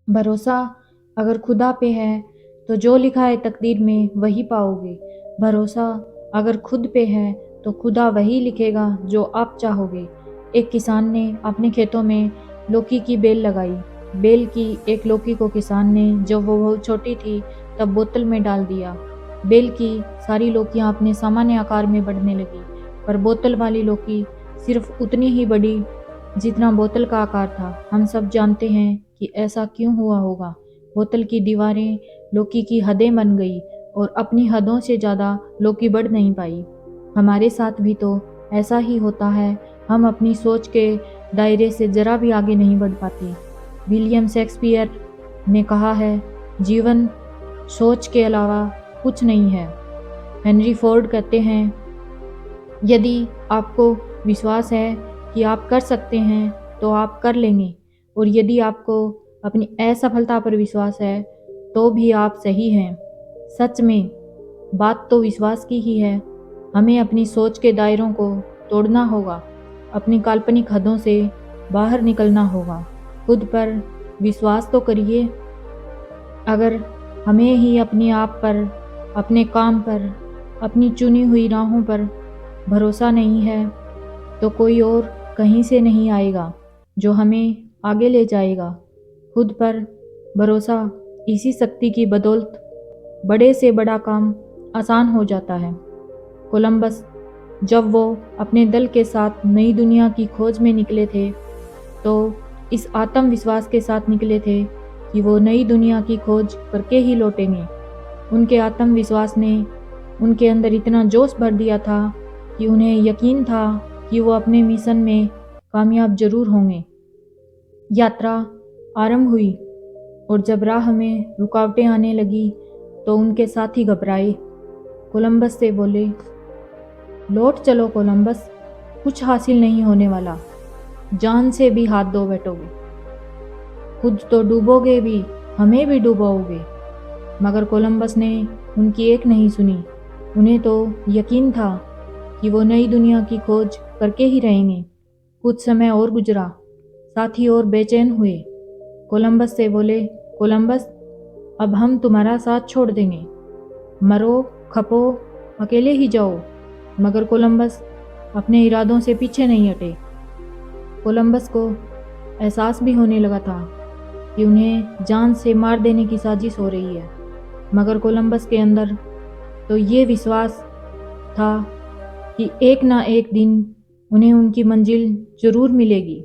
भरोसा अगर खुदा पे है तो जो लिखा है तकदीर में वही पाओगे। भरोसा अगर खुद पे है तो खुदा वही लिखेगा जो आप चाहोगे। एक किसान ने अपने खेतों में लौकी की बेल लगाई। बेल की एक लौकी को किसान ने जब वो बहुत छोटी थी तब बोतल में डाल दिया। बेल की सारी लौकियां अपने सामान्य आकार में बढ़ने लगी, पर बोतल वाली लौकी सिर्फ उतनी ही बड़ी जितना बोतल का आकार था। हम सब जानते हैं कि ऐसा क्यों हुआ होगा। बोतल की दीवारें लौकी की हदें बन गई और अपनी हदों से ज़्यादा लौकी बढ़ नहीं पाई। हमारे साथ भी तो ऐसा ही होता है। हम अपनी सोच के दायरे से ज़रा भी आगे नहीं बढ़ पाते। विलियम शेक्सपियर ने कहा है, जीवन सोच के अलावा कुछ नहीं है। हेनरी फोर्ड कहते हैं, यदि आपको विश्वास है कि आप कर सकते हैं तो आप कर लेंगे, और यदि आपको अपनी असफलता पर विश्वास है तो भी आप सही हैं। सच में बात तो विश्वास की ही है। हमें अपनी सोच के दायरों को तोड़ना होगा, अपनी काल्पनिक हदों से बाहर निकलना होगा। खुद पर विश्वास तो करिए। अगर हमें ही अपने आप पर, अपने काम पर, अपनी चुनी हुई राहों पर भरोसा नहीं है तो कोई और कहीं से नहीं आएगा जो हमें आगे ले जाएगा। खुद पर भरोसा, इसी शक्ति की बदौलत बड़े से बड़ा काम आसान हो जाता है। कोलंबस जब वो अपने दल के साथ नई दुनिया की खोज में निकले थे तो इस आत्मविश्वास के साथ निकले थे कि वो नई दुनिया की खोज करके ही लौटेंगे। उनके आत्मविश्वास ने उनके अंदर इतना जोश भर दिया था कि उन्हें यकीन था कि वो अपने मिशन में कामयाब जरूर होंगे। यात्रा आरंभ हुई और जब राह में रुकावटें आने लगी तो उनके साथी घबराए। कोलंबस से बोले, लौट चलो कोलंबस, कुछ हासिल नहीं होने वाला। जान से भी हाथ धो बैठोगे, खुद तो डूबोगे भी, हमें भी डुबोगे। मगर कोलंबस ने उनकी एक नहीं सुनी। उन्हें तो यकीन था कि वो नई दुनिया की खोज करके ही रहेंगे। कुछ समय और गुजरा, साथी और बेचैन हुए। कोलंबस से बोले, कोलंबस, अब हम तुम्हारा साथ छोड़ देंगे, मरो खपो अकेले ही जाओ। मगर कोलंबस अपने इरादों से पीछे नहीं हटे। कोलंबस को एहसास भी होने लगा था कि उन्हें जान से मार देने की साजिश हो रही है। मगर कोलंबस के अंदर तो ये विश्वास था कि एक ना एक दिन उन्हें उनकी मंजिल जरूर मिलेगी।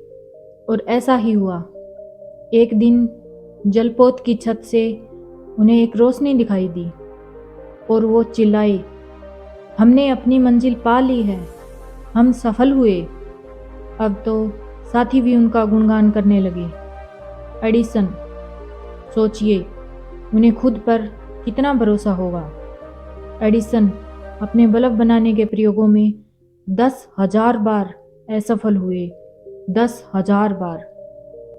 और ऐसा ही हुआ। एक दिन जलपोत की छत से उन्हें एक रोशनी दिखाई दी और वो चिल्लाए, हमने अपनी मंजिल पा ली है, हम सफल हुए। अब तो साथी भी उनका गुणगान करने लगे। एडिसन, सोचिए उन्हें खुद पर कितना भरोसा होगा। एडिसन अपने बल्ब बनाने के प्रयोगों में 10,000 बार असफल हुए। 10,000 बार।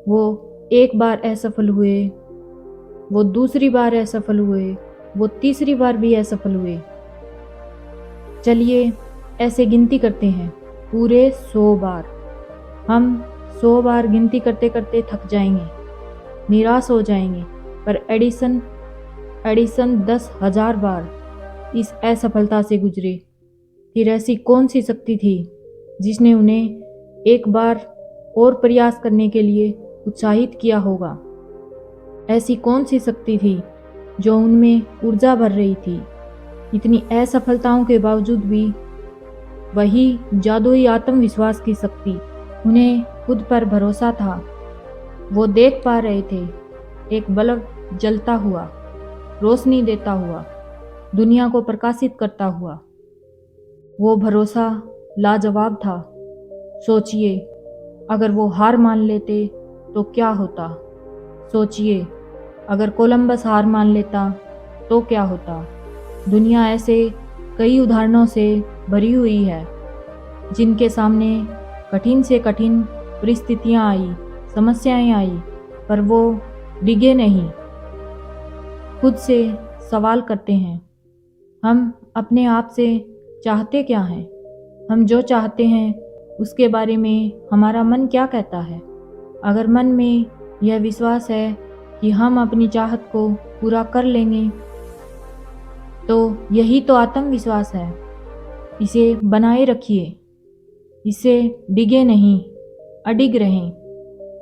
वो एक बार असफल हुए, वो दूसरी बार असफल हुए, वो तीसरी बार भी असफल हुए। चलिए ऐसे गिनती करते हैं, पूरे 100 बार। हम 100 बार गिनती करते करते थक जाएंगे, निराश हो जाएंगे। पर एडिसन 10,000 बार इस असफलता से गुजरे। फिर ऐसी कौन सी शक्ति थी जिसने उन्हें एक बार और प्रयास करने के लिए उत्साहित किया होगा? ऐसी कौन सी शक्ति थी जो उनमें ऊर्जा भर रही थी? इतनी असफलताओं के बावजूद भी वही जादुई आत्मविश्वास की शक्ति। उन्हें खुद पर भरोसा था। वो देख पा रहे थे एक बल्ब जलता हुआ, रोशनी देता हुआ, दुनिया को प्रकाशित करता हुआ। वो भरोसा लाजवाब था। सोचिए अगर वो हार मान लेते तो क्या होता? सोचिए अगर कोलंबस हार मान लेता तो क्या होता? दुनिया ऐसे कई उदाहरणों से भरी हुई है जिनके सामने कठिन से कठिन परिस्थितियां आई, समस्याएं आई, पर वो डिगे नहीं। खुद से सवाल करते हैं, हम अपने आप से चाहते क्या हैं? हम जो चाहते हैं उसके बारे में हमारा मन क्या कहता है? अगर मन में यह विश्वास है कि हम अपनी चाहत को पूरा कर लेंगे। तो यही तो आत्मविश्वास है। इसे बनाए रखिए, इससे डिगे नहीं, अडिग रहें।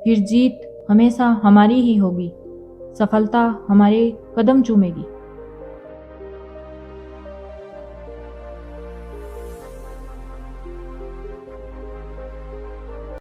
फिर जीत हमेशा हमारी ही होगी, सफलता हमारे कदम चूमेगी।